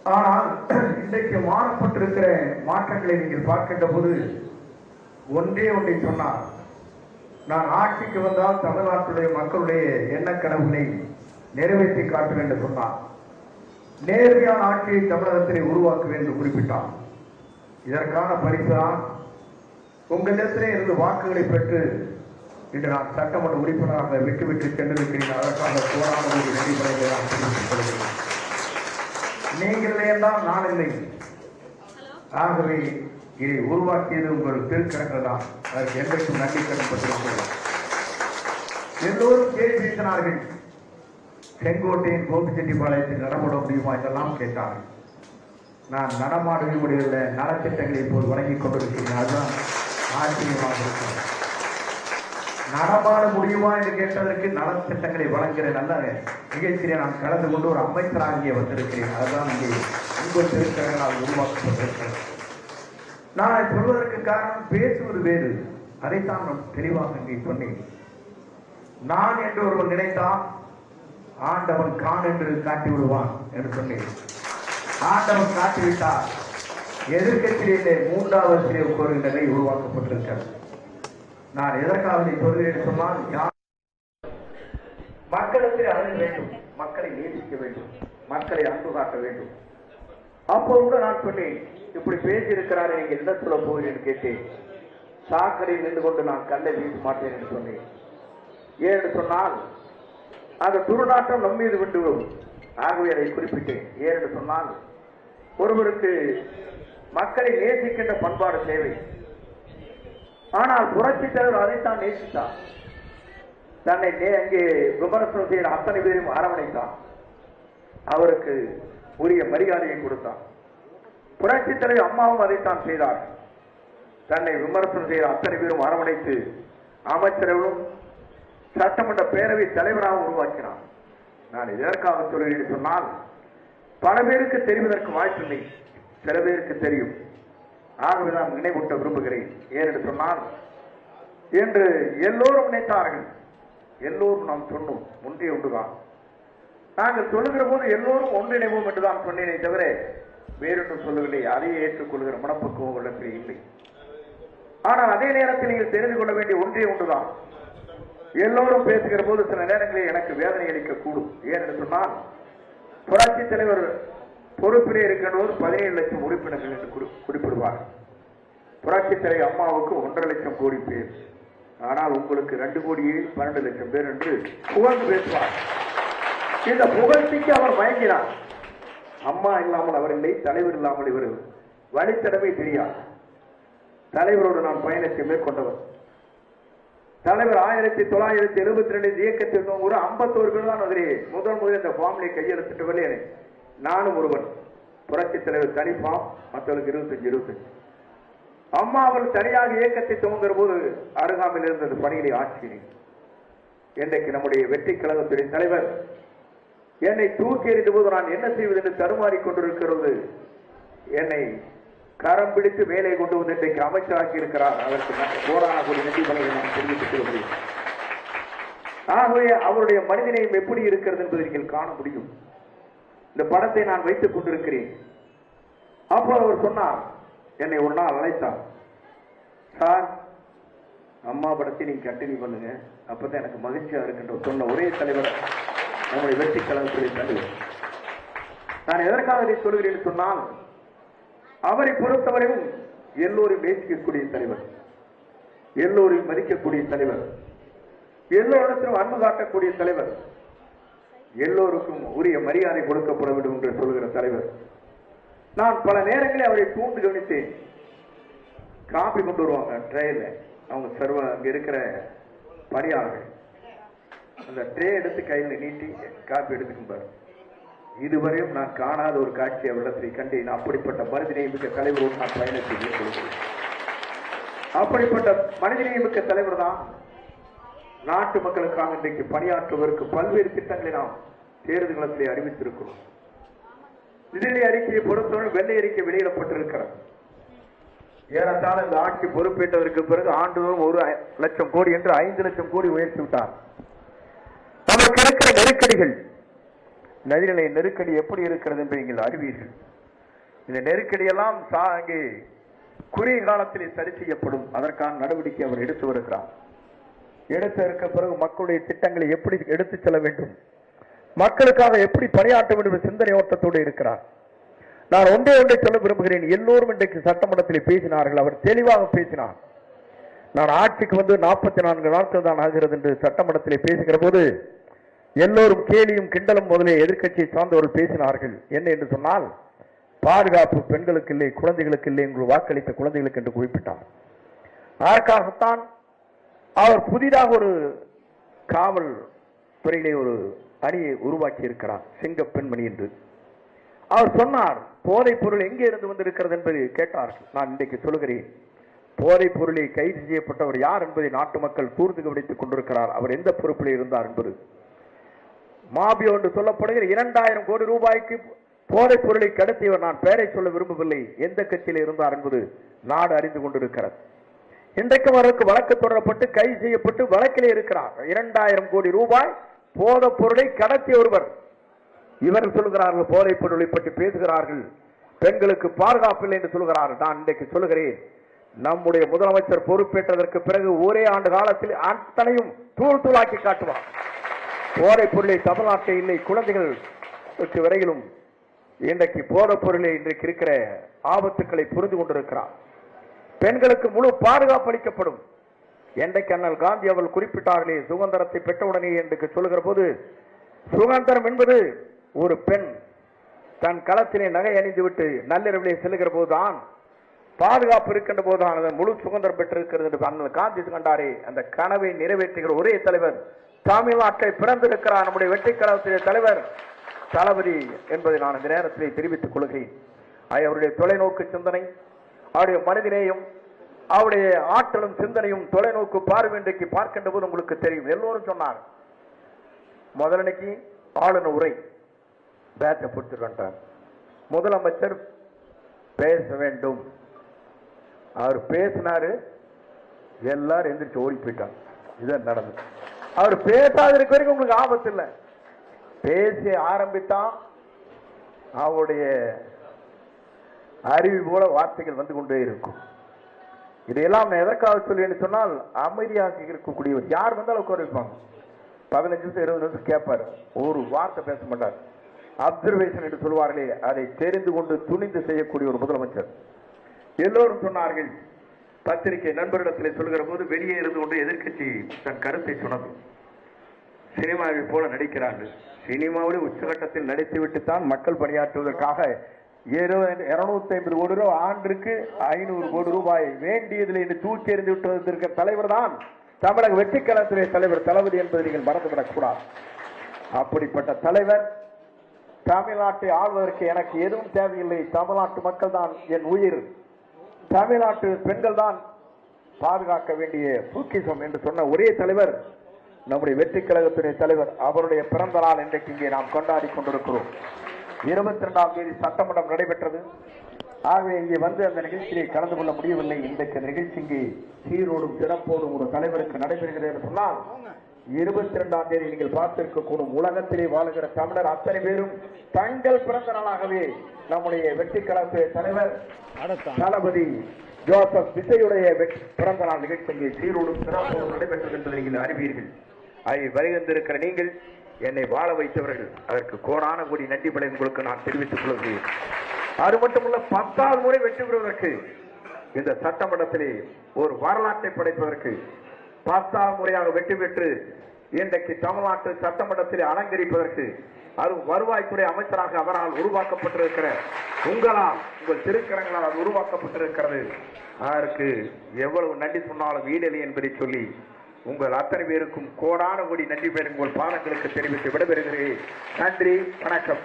ஆனால் இன்றைக்கு மாறப்பட்டிருக்கிற மாற்றங்களை நீங்கள் பார்க்கின்ற போது ஒன்றே ஒன்றை சொன்னார். நான் ஆட்சிக்கு வந்தால் தமிழ்நாட்டுடைய மக்களுடைய எண்ண கனவுகளை நிறைவேற்றி காட்டுவேன் என்று சொன்னார். நேர்மையான ஆட்சியை தமிழகத்திலே உருவாக்குவேன் என்று குறிப்பிட்டார். இதற்கான பரிசுதான் உங்களிடத்திலே இருந்து வாக்குகளை பெற்று இன்று நான் சட்டமன்ற உறுப்பினராக வெற்றி பெற்று சென்றிருக்கிறேன். அதற்காக போராட ஒரு நெறிமுறைகளை நான் தெரிவித்துக் கொள்கிறேன். நீங்களே தான் நான் இல்லை. ஆகவே இதை உருவாக்கியது உங்கள் திருக்கரங்கள் தான். அதற்கு என்றைக்கும் நன்றி கடன்பட்டிருக்கிறது. எல்லோரும் கேள்வி பேசினார்கள். செங்கோட்டையின் கோபிச்செட்டிப்பாளையத்தில் நடமாட முடியுமா என்றெல்லாம் கேட்டார்கள். நான் நடமாடவே முடியவில்லை. நலத்திட்டங்களை இப்போது வழங்கிக் கொண்டிருக்கிறேன். அதுதான் ஆச்சரியமாக இருக்கிறது. நடமாட முடியுமா என்று கேட்டதற்கு நலத்திட்டங்களை வழங்குகிற நல்ல நிகழ்ச்சியை நான் கலந்து கொண்டு ஒரு அமைச்சராக இங்கே வந்திருக்கிறேன். அதுதான் இங்கே உங்கள் திருக்கரங்களால் உருவாக்கப்பட்டிருக்கிறது. நான் சொல்வதற்கு காரணம் பேசுவது வேறு. அதைத்தான் நான் தெளிவாக இங்கே சொன்னேன். நான் என்று ஒருவன் நினைத்தான் ஆண்டவன் கான் என்று காட்டி விடுவான் என்று சொன்னேன். ஆண்டவன் காட்டிவிட்டார். எதிர்கட்சியிலே மூன்றாவது சிறிய கோருகின்ற நிலை உருவாக்கப்பட்டிருக்கிறது. நான் எதற்காக சொல்கிறேன் சொன்னால், மக்களுக்கு அணுக வேண்டும், மக்களை நேசிக்க வேண்டும், மக்களை அன்பு காட்ட வேண்டும். அப்போது கூட நான் சொன்னேன், இப்படி பேசியிருக்கிறார், நீங்க என்ன சொல்ல போகிறேன் கேட்டேன். சாக்கடையில் நின்று கொண்டு நான் கல்லை வீச மாட்டேன் என்று சொன்னேன். ஏன்னு சொன்னால் அந்த துர்நாற்றம் நம் மீது விட்டுவிடும். ஆகவே அதை குறிப்பிட்டேன். ஏன்னு சொன்னால் ஒருவருக்கு மக்களை நேசிக்கின்ற பண்பாடு தேவை. ஆனால் புரட்சித் தலைவர் அதைத்தான் நேசித்தார். தன்னை அங்கே விமர்சனம் செய்கிற அத்தனை பேரையும் அரவணைத்தான். அவருக்கு உரிய மரியாதையை கொடுத்தான். புரட்சித் தலைவர் அம்மாவும் அதைத்தான் செய்தார். தன்னை விமர்சனம் செய்கிற அத்தனை பேரும் அரவணைத்து அமைச்சர்களும் சட்டமன்ற பேரவை தலைவராக உருவாக்கினார். நான் இதற்காக சொல்கிறேன் சொன்னால், பல பேருக்கு தெரிவதற்கு வாய்ப்பில்லை, சில பேருக்கு தெரியும். ஆகவே நான் நினைவூட்ட விரும்புகிறேன். ஏனென்று சொன்னால், என்று எல்லோரும் நினைத்தார்கள். எல்லோரும் நாம் சொன்னோம் ஒன்றே ஒன்றுதான். நாங்கள் சொல்லுகிற போது எல்லோரும் ஒன்றிணைவோம் என்றுதான் சொன்னேனே தவிர வேறொன்றும் சொல்லவில்லை. அதையே ஏற்றுக்கொள்கிற மனப்பக்குவம் உள்ளத்தில் இல்லை. ஆனால் அதே நேரத்தில் நீங்கள் தெரிந்து கொள்ள வேண்டிய ஒன்றே ஒன்றுதான். எல்லோரும் பேசுகிற போது சில நேரங்களில் எனக்கு வேதனை அளிக்கக்கூடும். ஏனென்று சொன்னால், புரட்சி தலைவர் பொறுப்பிலே இருக்கின்றோர் 17 லட்சம் உறுப்பினர்கள் என்று குறிப்பிடுவார். புரட்சி தலைவர் அம்மாவுக்கு 1.5 லட்சம் கோடி பேர். ஆனால் உங்களுக்கு 2 கோடியே 12 லட்சம் பேர் என்று புகழ்ந்து பேசுவார். இந்த புகழ்ச்சிக்கு அவர் மயங்கினார். அம்மா இல்லாமல் அவர் இல்லை, தலைவர் இல்லாமல் இவர் வழித்தடமே தெரியாது. தலைவரோடு நான் பயணத்தை மேற்கொண்டவர். தலைவர் 1972 இயக்கத்தில் ஒரு 51 பேர் தான் அதிலே முதல் இந்த ஃபார்ம்லை கையெழுத்திட்டு வெளியே நானும் ஒருவன். புரட்சி தலைவர் தனி ஃபார்ம், மற்றவர்களுக்கு 25. அம்மா அவர்கள் தனியாக இயக்கத்தை துவங்குகிற போது அருகாமையில் இருந்தது பணியிலே ஆட்சியினை. இன்றைக்கு நம்முடைய வெற்றி கழகத்துடைய தலைவர் என்னை தூக்கி எறிந்த போது நான் என்ன செய்வது என்று தடுமாறிக் கொண்டிருக்கிறது. என்னை கரம் பிடித்து மேலே கொண்டு வந்து இன்றைக்கு அமைச்சராக்கி இருக்கிறார். அதற்கு கோடான கோடி நன்றி பணிகளை நான் தெரிவித்துக் கொள்ள முடியும். ஆகவே அவருடைய மனிதனையும் எப்படி இருக்கிறது என்பதை நீங்கள் காண முடியும். இந்த படத்தை நான் வைத்துக் கொண்டிருக்கிறேன். அப்போ அவர் சொன்னார், என்னை ஒரு நாள் அழைத்தார். சார், அம்மா படத்தை நீங்க கண்டினியூ பண்ணுங்க, அப்பதான் எனக்கு மகிழ்ச்சியா இருக்கின்ற சொன்ன ஒரே தலைவர் நம்முடைய வெற்றி கழகத்துடைய தலைவர். நான் எதற்காக இதை சொல்கிறேன் சொன்னால், அவரை பொறுத்தவரையும் எல்லோரையும் நேசிக்கக்கூடிய தலைவர், எல்லோரையும் மதிக்கக்கூடிய தலைவர், எல்லோரிடத்திலும் அன்பு காட்டக்கூடிய தலைவர், எல்லோருக்கும் உரிய மரியாதை கொடுக்கப்பட வேண்டும் என்று சொல்கிற தலைவர். நான் பல நேரங்களில் அவரை தூண்டு கவனித்தேன். காப்பி கொண்டு வருவாங்க ட்ரேல, அவங்க சர்வ அங்க இருக்கிற பணியாளர்கள் அந்த ட்ரே எடுத்து கையில் நீட்டி காப்பி எடுத்துக்கும்பார். இதுவரையும் நான் காணாத ஒரு காட்சி அவரிடத்தில் கண்டேன். அப்படிப்பட்ட மனிதநேயமிக்க தலைவரோடு நான் பயணத்தை மேற்கொள்கிறேன். அப்படிப்பட்ட மனிதநேயமிக்க தலைவர் தான் நாட்டு மக்களுக்காக இன்றைக்கு பணியாற்றுவதற்கு பல்வேறு திட்டங்களை நாம் தேர்தல் களத்திலே அறிவித்திருக்கிறோம். நிதிநிலை அறிக்கையை பொறுத்தவரை வெள்ளை அறிக்கை வெளியிடப்பட்டிருக்கிறது. ஏறத்தாழ இந்த ஆட்சி பொறுப்பேற்றதற்கு பிறகு ஆண்டுதோறும் 1 லட்சம் கோடி என்று 5 லட்சம் கோடி உயர்த்தி விட்டார். நமக்கு இருக்கிற நெருக்கடிகள், நதிநிலை நெருக்கடி எப்படி இருக்கிறது என்று நீங்கள் அறிவீர்கள். இந்த நெருக்கடியெல்லாம் அங்கே குறுகிய காலத்திலே சரி செய்யப்படும். அதற்கான நடவடிக்கை அவர் எடுத்து வருகிறார். எடுத்து இருக்க பிறகு மக்களுடைய திட்டங்களை எப்படி எடுத்து செல்ல வேண்டும், மக்களுக்காக எப்படி பணியாற்ற வேண்டும் சிந்தனை ஓட்டத்தோடு இருக்கிறார். நான் ஒன்றே சொல்ல விரும்புகிறேன். எல்லோரும் இன்றைக்கு சட்டமன்றத்தில் பேசினார்கள். அவர் தெளிவாக பேசினார். நான் ஆட்சிக்கு வந்து 44 நாட்கள் தான் ஆகிறது என்று சட்டமன்றத்திலே பேசுகிற போது எல்லோரும் கேலியும் கிண்டலும் முதலே எதிர்க்கட்சியை சார்ந்தவர்கள் பேசினார்கள். என்ன என்று சொன்னால், பாதுகாப்பு பெண்களுக்கு இல்லை, குழந்தைகளுக்கு இல்லை என்று வாக்களித்த குழந்தைகளுக்கு என்று குறிப்பிட்டார். அதற்காகத்தான் அவர் புதிதாக ஒரு காவல் துறையிலே ஒரு அணியை உருவாக்கி இருக்கிறார், சிங்க பெண்மணி என்று. அவர் சொன்னார், போதைப் பொருள் எங்கே இருந்து வந்திருக்கிறது என்பதை கேட்டார்கள். நான் இன்றைக்கு சொல்கிறேன், போதைப் பொருளை கைது செய்யப்பட்டவர் யார் என்பதை நாட்டு மக்கள் கூர்ந்து கவனித்துக் கொண்டிருக்கிறார். அவர் எந்த பொறுப்பில் இருந்தார் என்பது மாபியோ என்று சொல்லப்படுகிற 2000 கோடி ரூபாய்க்கு போதைப் பொருளை கடத்தியவர், நான் பெயரை சொல்ல விரும்பவில்லை, எந்த கட்சியில் இருந்தார் என்பது நாடு அறிந்து கொண்டிருக்கிறது. இன்றைக்கும் அவருக்கு வழக்கு தொடரப்பட்டு கைது செய்யப்பட்டு வழக்கிலே இருக்கிறார். 2000 கோடி ரூபாய் போதைப் பொருளை கடத்திய ஒருவர். இவர்கள் சொல்கிறார்கள், போதைப் பொருளை பற்றி பேசுகிறார்கள், பெண்களுக்கு பாதுகாப்பில்லை என்று சொல்கிறார்கள். நான் இன்றைக்கு சொல்லுகிறேன், நம்முடைய முதலமைச்சர் பொறுப்பேற்றதற்கு பிறகு ஒரே ஆண்டு காலத்தில் அத்தனையும் தூள் தூளாக்கி காட்டுவார். போதைப் பொருளை தமிழ்நாட்டில் இல்லை, குழந்தைகளுக்கு வரையிலும் இன்றைக்கு போதைப் பொருளை இன்றைக்கு இருக்கிற ஆபத்துக்களை புரிந்து கொண்டிருக்கிறார். பெண்களுக்கு முழு பாதுகாப்பு அளிக்கப்படும். என்றைக்கு அண்ணல் காந்தி அவர்கள் குறிப்பிட்டார்களே, சுதந்திரத்தை பெற்றவுடனே என்று சொல்லுகிற போது, சுதந்திரம் என்பது ஒரு பெண் தன் களத்திலே நகை அணிந்துவிட்டு நள்ளிரவிலே செல்லுகிற போதுதான், பாதுகாப்பு இருக்கின்ற போதுதான் அதன் முழு சுதந்திரம் பெற்றிருக்கிறது என்று அண்ணல் காந்தி கண்டாரே. அந்த கனவை நிறைவேற்றுகிற ஒரே தலைவர் தமிழ்நாட்டை பிறந்திருக்கிறார், நம்முடைய வெற்றி கழகத்திலே தலைவர் தளபதி என்பதை நான் இந்த நேரத்திலே தெரிவித்துக் கொள்கிறேன். அவருடைய தொலைநோக்கு சிந்தனை, அவருடைய மனிதநேயம், அவருடைய ஆற்றலும் சிந்தனையும் தொலைநோக்கு பார்வை இன்றைக்கு பார்க்கின்ற போது உங்களுக்கு தெரியும். எல்லோரும் சொன்னார், முதலனைக்கு ஆளுநர் உரை பேச்சை பிடிச்சிட்டு வந்துட்டார். முதலமைச்சர் பேச வேண்டும், அவர் பேசினாரு, எல்லாரும் எந்திரிச்சு ஓடி போயிட்டார். இதான் நடந்தது. அவர் பேசாத இருக்க வரைக்கும் உங்களுக்கு ஆபத்து இல்லை. பேசி ஆரம்பித்தா அவருடைய அறிவு போல வார்த்தைகள் வந்து கொண்டே இருக்கும். இதையெல்லாம் எதற்காக சொல்லி சொன்னால், அமைதியாக இருக்கக்கூடியவர் யார் வந்தாலும் உட்கார வைப்பாங்க. 15 நிமிஷம் 20 நிமிஷம் கேட்பார், ஒரு வார்த்தை பேச மாட்டார். அப்சர்வேஷன் என்று சொல்வார்களே, அதை தெரிந்து கொண்டு துணிந்து செய்யக்கூடிய ஒரு முதலமைச்சர். எல்லோரும் சொன்னார்கள், பத்திரிகை நண்பரிடத்தில் சொல்கிற போது வெளியே இருந்து கொண்டு எதிர்க்கட்சி தன் கருத்தை சொன்னது. சினிமாவை போல நடிக்கிறார்கள். சினிமாவில் உச்சகட்டத்தில் நடித்துவிட்டு தான் மக்கள் பணியாற்றுவதற்காக 250 கோடி ரூபாய் ஆண்டிற்கு 500 கோடி ரூபாய் வேண்டியதில் என்று தூக்கி எறிந்து விட்டு தலைவர் தான் தமிழக வெற்றி கழகத்துறை தலைவர் தளபதி என்பதை நீங்கள் மறந்துவிடக் கூடாது. அப்படிப்பட்ட தலைவர் தமிழ்நாட்டை ஆள்வதற்கு எனக்கு எதுவும் தேவையில்லை, தமிழ்நாட்டு மக்கள் தான் என் உயிர், தமிழ்நாட்டு பெண்கள் தான் பாதுகாக்க வேண்டிய பொக்கிஷம் என்று சொன்ன ஒரே தலைவர் நம்முடைய வெற்றி கழகத்துடைய தலைவர். அவருடைய பிறந்த நாள் இன்றைக்கு இங்கே நாம் கொண்டாடி கொண்டிருக்கிறோம். 22ஆம் தேதி சட்டமன்றம் நடைபெற்றது. ஆகவே இங்கே வந்து அந்த நிகழ்ச்சியை கலந்து கொள்ள முடியவில்லை. இன்றைக்கு நிகழ்ச்சி இங்கே சீரோடும் சிறப்போடும் ஒரு தலைவருக்கு நடைபெறுகிறது என்று சொன்னால், 22ஆம் தேதி நீங்கள் பார்த்திருக்கக்கூடும் உலகத்திலே வாழுகிற தமிழர் அத்தனை பேரும் தங்கள் பிறந்த நாளாகவே நம்முடைய வெற்றி கழகத்துடைய தலைவர் தளபதி ஜோசப் விஜயுடைய பிறந்த நாள் நிகழ்ச்சி இங்கே சீரோடும் சிறப்போடும் நடைபெற்றது என்பதை நீங்கள் அறிவீர்கள். அதை வருகின்றிருக்கிற நீங்கள், என்னை வாழ வைத்தவர்கள், அதற்கு கோடான கோடி நன்றிகளை உங்களுக்கு நான் தெரிவித்துக் கொள்கிறேன். அது மட்டுமல்ல, 10வது முறை வெற்றி பெறுவதற்கு இந்த சட்டமன்றத்திலே ஒரு வரலாற்றை படைப்பதற்கு 10வது முறையாக வெற்றி பெற்று இன்றைக்கு தமிழ்நாட்டு சட்டமன்றத்திலே அலங்கரிப்பதற்கு, அது வருவாய்த்துறை அமைச்சராக அவரால் உருவாக்கப்பட்டிருக்கிற உங்களால், உங்கள் திருக்கரங்களால் அது உருவாக்கப்பட்டிருக்கிறது. அதற்கு எவ்வளவு நன்றி சொன்னாலும் வீடலை என்பதை சொல்லி உங்கள் அத்தனை பேருக்கும் கோடான கோடி நன்றி பேர் உங்கள் பாதங்களுக்கு தெரிவித்து விடைபெறுகிறேன். நன்றி, வணக்கம்.